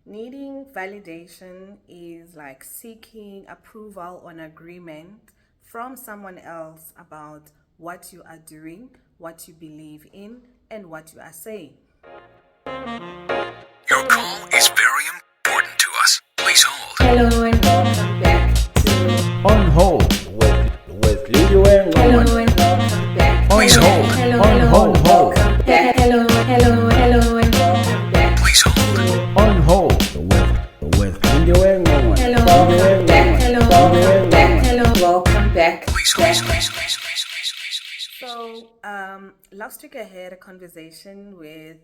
Needing validation is like seeking approval or an agreement from someone else about what you are doing, what you believe in, and what you are saying. Your call is very important to us. Please hold. Hello and welcome back to On hold with Lidio and Hello Roman. and welcome back. Please hold. On hold. Welcome back. Hello and welcome back. Please hold. On hold with Lidio and Roman. Hello, welcome back. Welcome back. Please hold. So, last week I had a conversation with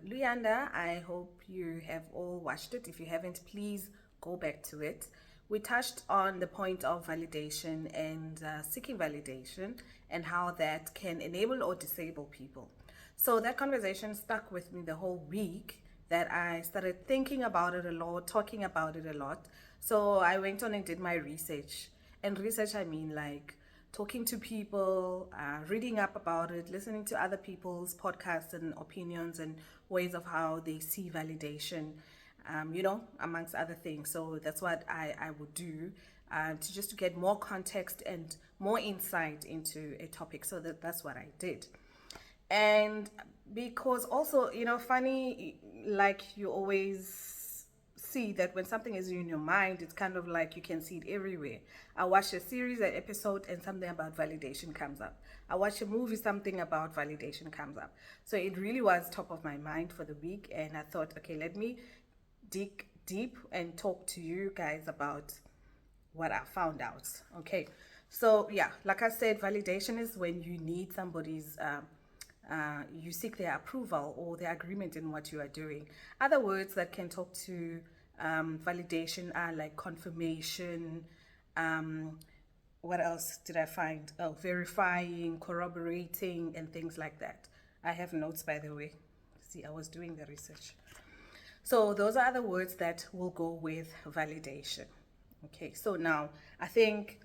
Luyanda. I hope you have all watched it. If you haven't, please go back to it. We touched on the point of validation and seeking validation and how that can enable or disable people. So, that conversation stuck with me the whole week that I started thinking about it a lot, talking about it a lot. So, I went on and did my research. And research, I mean like talking to people, reading up about it, listening to other people's podcasts and opinions and ways of how they see validation, amongst other things. So that's what I would do to just to get more context and more insight into a topic. So that's what I did. And because also, funny, like you always see that when something is in your mind, it's kind of like you can see it everywhere. I watch a series, an episode, and something about validation comes up. I watch a movie, something about validation comes up. So it really was top of my mind for the week, and I thought, okay, let me dig deep and talk to you guys about what I found out. Okay, so yeah, like I said, validation is when you need somebody's you seek their approval or their agreement in what you are doing. Other words that can talk to validation are like confirmation. What else did I find? Oh, verifying, corroborating, and things like that. I have notes, by the way. See, I was doing the research. So those are the words that will go with validation. Okay, so now I think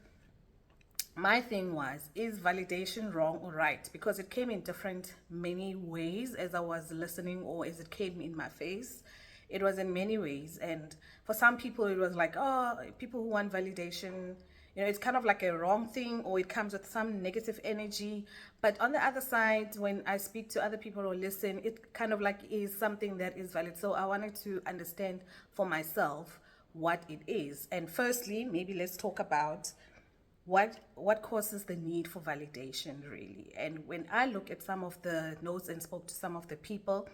my thing was, is validation wrong or right? Because it came in different many ways as I was listening or as it came in my face. It was in many ways. And for some people, it was like, oh, people who want validation, it's kind of like a wrong thing or it comes with some negative energy. But on the other side, when I speak to other people or listen, it kind of like is something that is valid. So I wanted to understand for myself what it is. And firstly, maybe let's talk about what causes the need for validation really. And when I look at some of the notes and spoke to some of the people,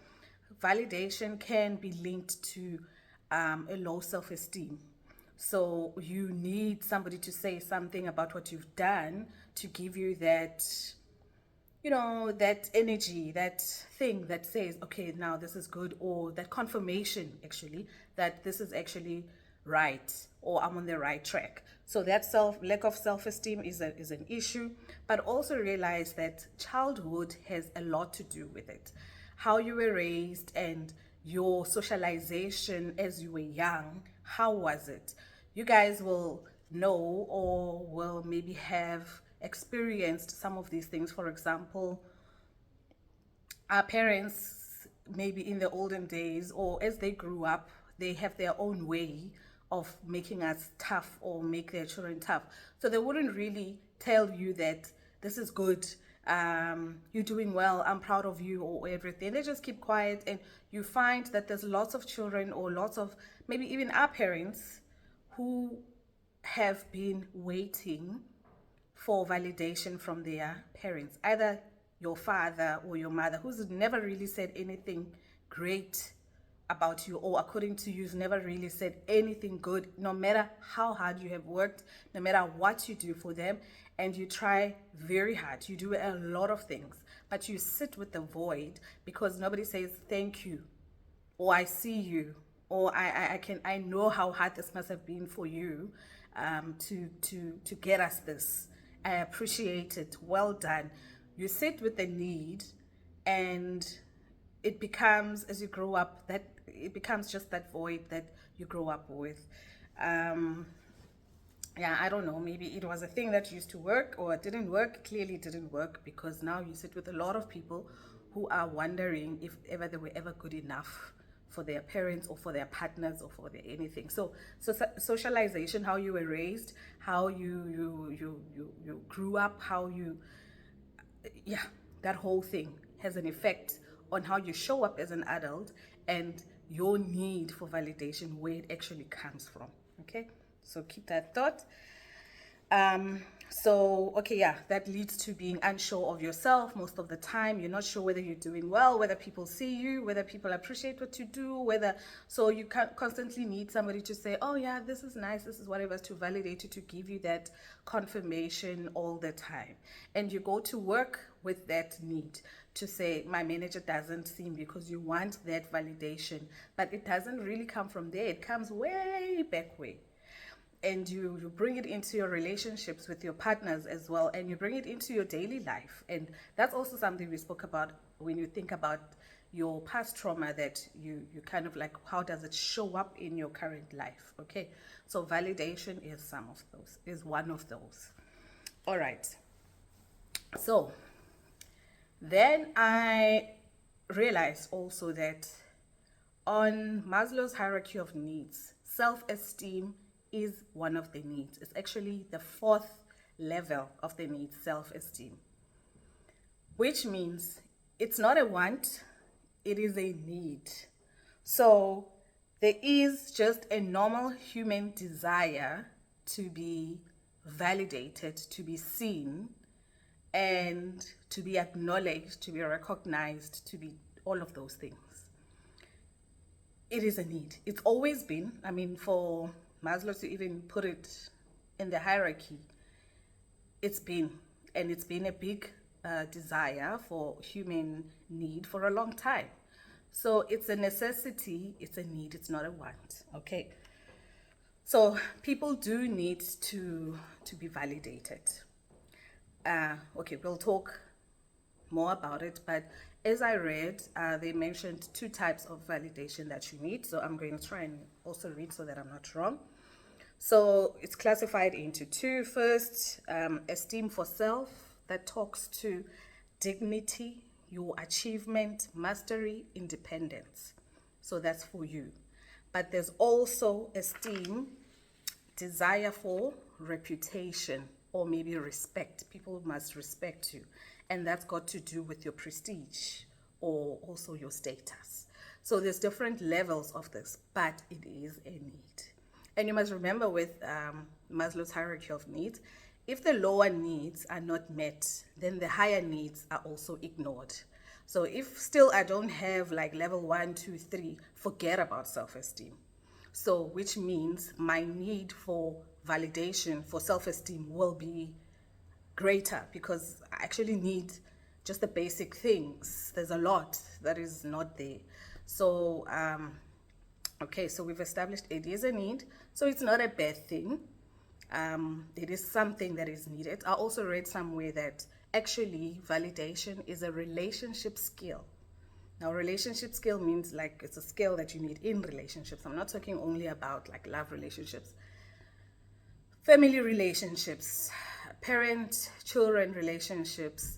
validation can be linked to a low self-esteem. So you need somebody to say something about what you've done to give you that, that energy, that thing that says, okay, now this is good, or that confirmation actually that this is actually right, or I'm on the right track. So that lack of self-esteem is an issue, but also realize that childhood has a lot to do with it. How you were raised and your socialization as you were young, how was it? You guys will know or will maybe have experienced some of these things. For example, our parents, maybe in the olden days or as they grew up, they have their own way of making us tough or make their children tough. So they wouldn't really tell you that this is good, you're doing well, I'm proud of you, or everything. They just keep quiet, and you find that there's lots of children or lots of maybe even our parents who have been waiting for validation from their parents, either your father or your mother, who's never really said anything great about you, or according to you, never really said anything good, no matter how hard you have worked, no matter what you do for them, and you try very hard, you do a lot of things, but you sit with the void because nobody says thank you, or I see you, or I know how hard this must have been for you, to get us this. I appreciate it. Well done. You sit with the need, and it becomes, as you grow up, that it becomes just that void that you grow up with. Yeah, I don't know, maybe it was a thing that used to work or it didn't work. Clearly it didn't work, because now you sit with a lot of people who are wondering if ever they were ever good enough for their parents or for their partners or for their anything. So socialization, how you were raised, how you grew up, how you, yeah, that whole thing has an effect on how you show up as an adult and your need for validation, where it actually comes from. Okay, so keep that thought. So okay, yeah, that leads to being unsure of yourself most of the time. You're not sure whether you're doing well, whether people see you, whether people appreciate what you do, whether, so you constantly need somebody to say, oh yeah, this is nice, this is whatever, to validate you, to give you that confirmation all the time. And you go to work with that need to say, my manager doesn't see me, because you want that validation, but it doesn't really come from there. It comes way back way. And you bring it into your relationships with your partners as well, and you bring it into your daily life. And that's also something we spoke about when you think about your past trauma, that you kind of like, how does it show up in your current life? Okay, so validation is one of those. All right, so then I realized also that on Maslow's hierarchy of needs, self-esteem is one of the needs. It's actually the fourth level of the needs, self-esteem, which means it's not a want, it is a need. So there is just a normal human desire to be validated, to be seen, and to be acknowledged, to be recognized, to be all of those things. It is a need. It's always been, I mean, for Maslow to even put it in the hierarchy, it's been a big desire for human need for a long time. So it's a necessity, it's a need, it's not a want. Okay, so people do need to be validated. Okay, we'll talk more about it, but as I read, they mentioned two types of validation that you need. So I'm going to try and also read so that I'm not wrong. So it's classified into two. First, esteem for self, that talks to dignity, your achievement, mastery, independence. So that's for you. But there's also esteem, desire for reputation, or maybe respect. People must respect you. And that's got to do with your prestige or also your status. So there's different levels of this, but it is a need. And you must remember with Maslow's hierarchy of needs, if the lower needs are not met, then the higher needs are also ignored. So if still I don't have like level 1, 2, 3, forget about self-esteem. So which means my need for validation, for self-esteem will be greater, because I actually need just the basic things. There's a lot that is not there. So, okay, so we've established it is a need. So it's not a bad thing. It is something that is needed. I also read somewhere that actually validation is a relationship skill. Now, relationship skill means like it's a skill that you need in relationships. I'm not talking only about like love relationships, family relationships, parent-children relationships,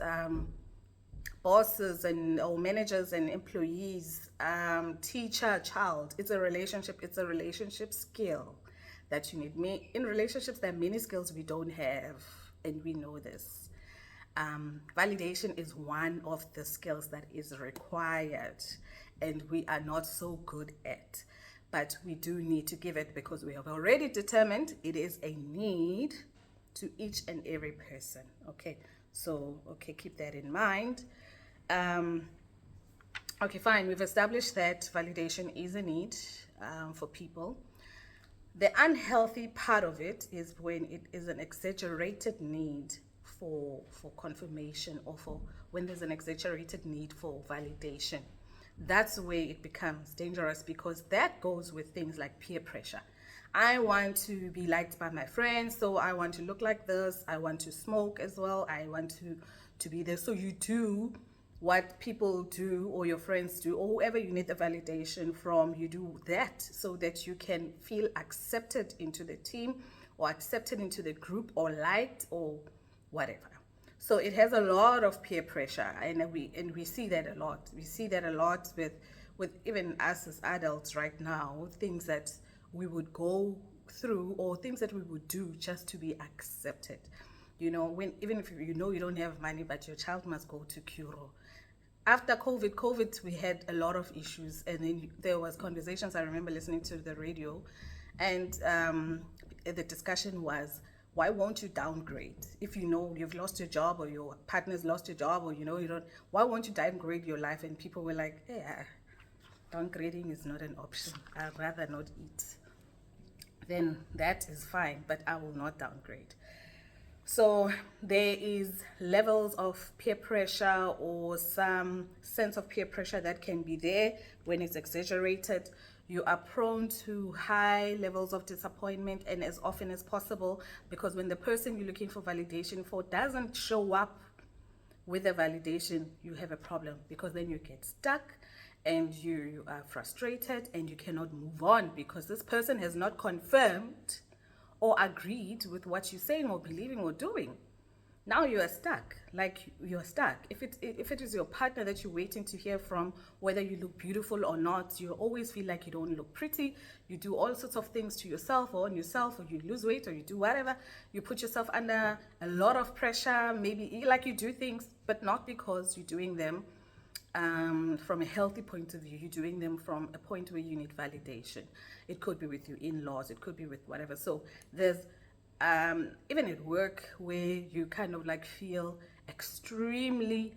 bosses and or managers and employees, teacher-child. It's a relationship skill that you need. In relationships, there are many skills we don't have, and we know this. Validation is one of the skills that is required, and we are not so good at. But we do need to give it, because we have already determined it is a need to each and every person. Okay, so okay, keep that in mind. Okay, fine, we've established that validation is a need for people. The unhealthy part of it is when it is an exaggerated need for confirmation, or for when there's an exaggerated need for validation. That's where it becomes dangerous, because that goes with things like peer pressure. I want to be liked by my friends, so I want to look like this. I want to smoke as well. I want to be there. So you do what people do, or your friends do, or whoever you need the validation from, you do that so that you can feel accepted into the team, or accepted into the group, or liked, or whatever. So it has a lot of peer pressure, and we see that a lot. We see that a lot with even us as adults right now, things that we would go through or things that we would do just to be accepted. You know, when even if you know you don't have money, but your child must go to Curo. After COVID, we had a lot of issues, and then there was conversations. I remember listening to the radio, and the discussion was, why won't you downgrade if you know you've lost your job or your partner's lost your job, or you know you don't? Why won't you downgrade your life? And people were like, yeah, downgrading is not an option. I'd rather not eat. Then that is fine, but I will not downgrade. So there is levels of peer pressure or some sense of peer pressure that can be there when it's exaggerated. You are prone to high levels of disappointment, and as often as possible, because when the person you're looking for validation for doesn't show up with the validation, you have a problem, because then you get stuck and you are frustrated and you cannot move on because this person has not confirmed or agreed with what you're saying or believing or doing. Now you are stuck. Like, you're stuck. If it is your partner that you're waiting to hear from, whether you look beautiful or not, you always feel like you don't look pretty. You do all sorts of things to yourself or on yourself, or you lose weight, or you do whatever. You put yourself under a lot of pressure. Maybe like you do things, but not because you're doing them from a healthy point of view. You're doing them from a point where you need validation. It could be with your in-laws, it could be with whatever. So there's even at work, where you kind of like feel extremely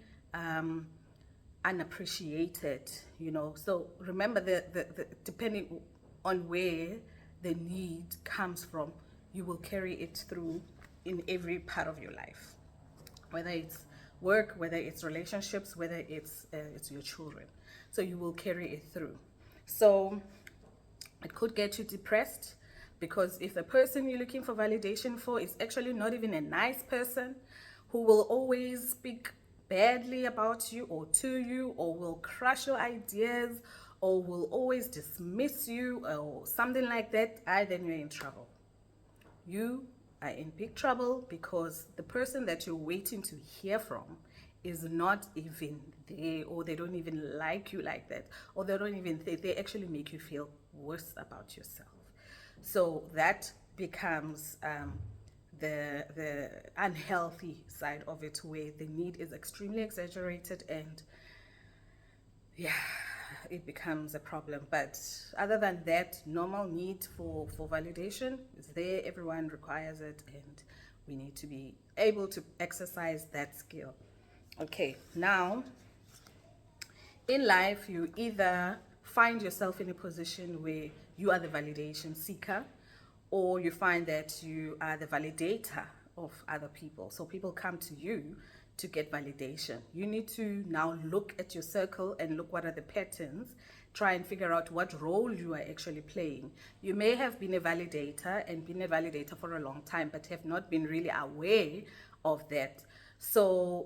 unappreciated, you know. So remember, the depending on where the need comes from, you will carry it through in every part of your life, whether it's work, whether it's relationships, whether it's your children. So you will carry it through. So it could get you depressed, because if the person you're looking for validation for is actually not even a nice person, who will always speak badly about you or to you, or will crush your ideas, or will always dismiss you, or something like that, then you're in trouble. You are in big trouble, because the person that you're waiting to hear from is not even there, or they don't even like you like that, or they don't even think, they actually make you feel worse about yourself. So that becomes the unhealthy side of it, where the need is extremely exaggerated, and yeah, it becomes a problem. But other than that, normal need for validation is there. Everyone requires it, and we need to be able to exercise that skill. Okay, now in life, you either find yourself in a position where you are the validation seeker, or you find that you are the validator of other people. So people come to you to get validation. You need to now look at your circle and look what are the patterns, try and figure out what role you are actually playing. You may have been a validator and been a validator for a long time, but have not been really aware of that. So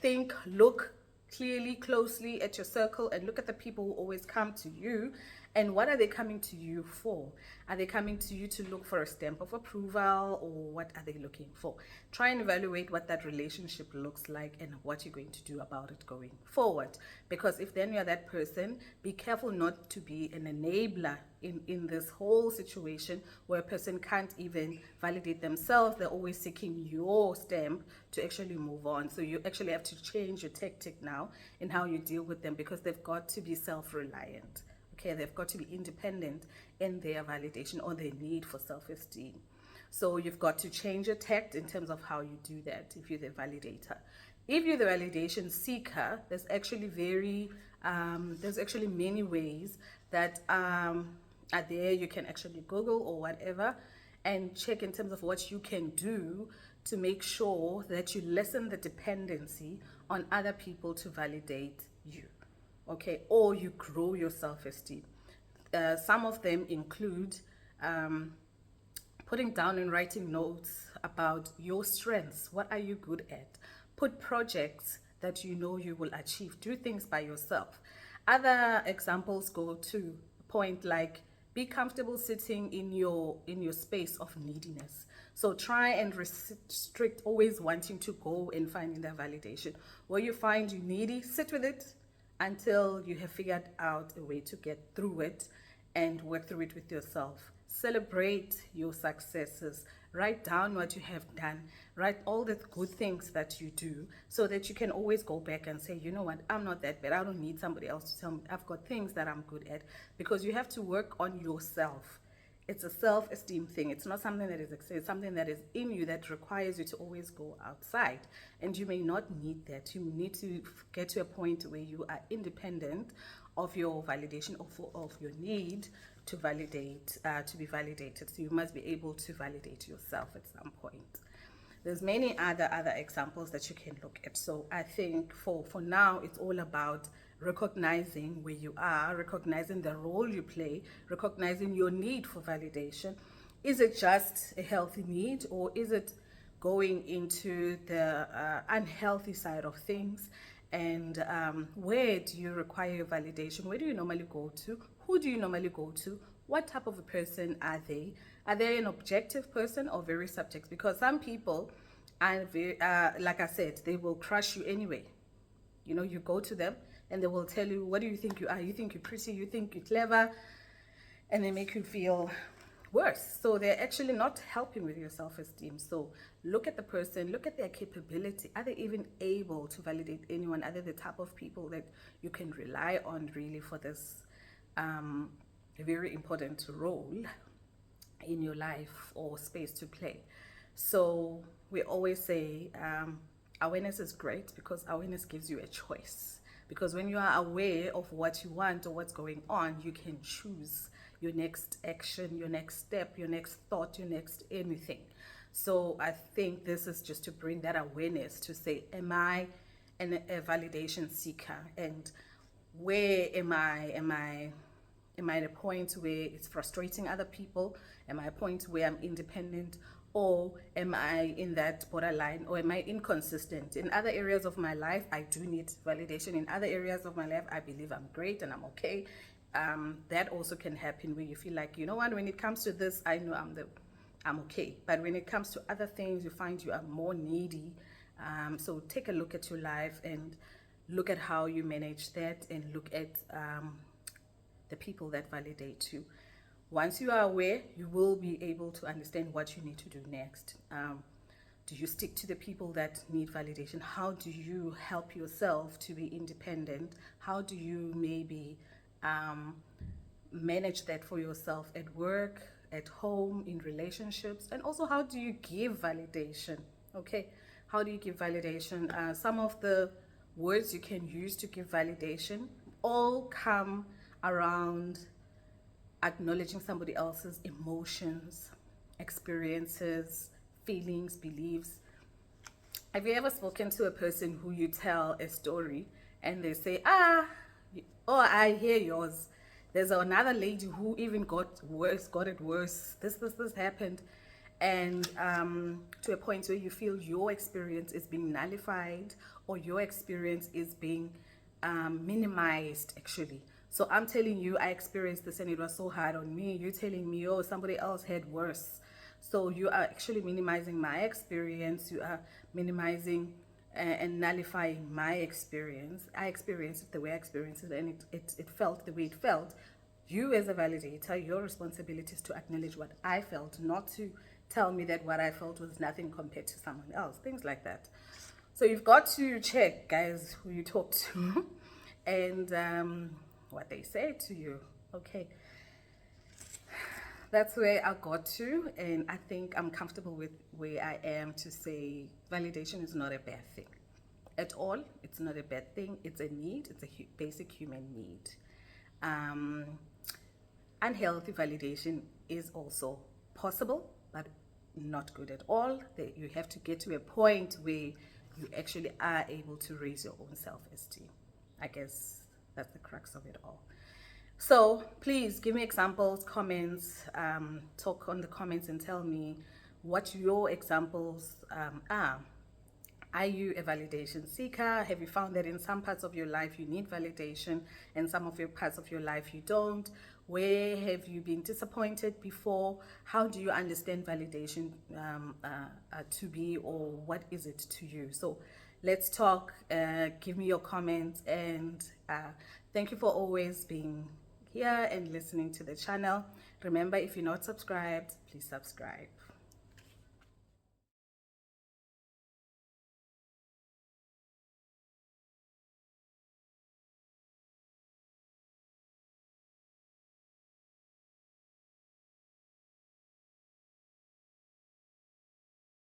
think, look clearly, closely at your circle, and look at the people who always come to you, and what are they coming to you for? Are they coming to you to look for a stamp of approval, or what are they looking for? Try and evaluate what that relationship looks like and what you're going to do about it going forward. Because if then you're that person, be careful not to be an enabler in this whole situation, where a person can't even validate themselves. They're always seeking your stamp to actually move on. So you actually have to change your tactic now in how you deal with them, because they've got to be self-reliant. Okay, they've got to be independent in their validation or their need for self-esteem. So you've got to change your tact in terms of how you do that if you're the validator. If you're the validation seeker, there's actually many ways that are there. You can actually Google or whatever and check in terms of what you can do to make sure that you lessen the dependency on other people to validate you. Okay, or you grow your self-esteem. Some of them include putting down and writing notes about your strengths. What are you good at? Put projects that you know you will achieve. Do things by yourself. Other examples go to a point like, be comfortable sitting in your space of neediness. So try and restrict always wanting to go and finding that validation. Where you find you needy, sit with it until you have figured out a way to get through it and work through it with yourself. Celebrate your successes. Write down what you have done. Write all the good things that you do so that you can always go back and say, you know what, I'm not that bad. I don't need somebody else to tell me. I've got things that I'm good at, because you have to work on yourself. It's a self-esteem thing. It's not something that is it's something that is in you that requires you to always go outside, and you may not need that. You need to get to a point where you are independent of your validation, of your need to validate, to be validated. So you must be able to validate yourself at some point. There's many other examples that you can look at. So I think for now, it's all about recognizing where you are, recognizing the role you play, recognizing your need for validation. Is it just a healthy need, or is it going into the unhealthy side of things? And where do you require your validation? Where do you normally go to? Who do you normally go to? What type of a person are they? Are they an objective person or very subjective? Because some people are very, like I said, they will crush you anyway. You know, you go to them and they will tell you, what do you think you are? You think you're pretty, you think you're clever, and they make you feel worse. So they're actually not helping with your self-esteem. So look at the person, look at their capability. Are they even able to validate anyone? Are they the type of people that you can rely on really for this very important role in your life or space to play? So we always say awareness is great, because awareness gives you a choice. Because when you are aware of what you want or what's going on, you can choose your next action, your next step, your next thought, your next anything. So I think this is just to bring that awareness to say, am I a validation seeker? And where am I at a point where it's frustrating other people? Am I at a point where I'm independent? Or am I in that borderline? Or am I inconsistent? In other areas of my life, I do need validation. In other areas of my life, I believe I'm great and I'm okay. That also can happen where you feel like, you know what, when it comes to this, I know I'm okay. But when it comes to other things, you find you are more needy. So take a look at your life and look at how you manage that, and look at the people that validate you. Once you are aware, you will be able to understand what you need to do next. Do you stick to the people that need validation? How do you help yourself to be independent? How do you maybe manage that for yourself at work, at home, in relationships? And also, how do you give validation? Okay, how do you give validation? Some of the words you can use to give validation all come around acknowledging somebody else's emotions, experiences, feelings, beliefs. Have you ever spoken to a person who you tell a story and they say, oh, I hear yours. There's another lady who even got it worse. This happened. And to a point where you feel your experience is being nullified, or your experience is being minimized, actually. So I'm telling you, I experienced this and it was so hard on me. You're telling me, oh, somebody else had worse. So you are actually minimizing my experience. You are minimizing and nullifying my experience. I experienced it the way I experienced it, and it felt the way it felt. You, as a validator, your responsibility is to acknowledge what I felt, not to tell me that what I felt was nothing compared to someone else. Things like that. So you've got to check, guys, who you talk to and what they say to you. Okay, that's where I got to, and I think I'm comfortable with where I am to say validation is not a bad thing at all. It's not a bad thing. It's a need. It's a basic human need. Unhealthy validation is also possible, but not good at all. You have to get to a point where you actually are able to raise your own self-esteem. I guess that's the crux of it all. So please give me examples, comments, talk on the comments and tell me what your examples are. Are you a validation seeker? Have you found that in some parts of your life you need validation and some of your parts of your life you don't? Where have you been disappointed before? How do you understand validation to be, or what is it to you? So Let's talk. Give me your comments, and thank you for always being here and listening to the channel. Remember, if you're not subscribed, please subscribe.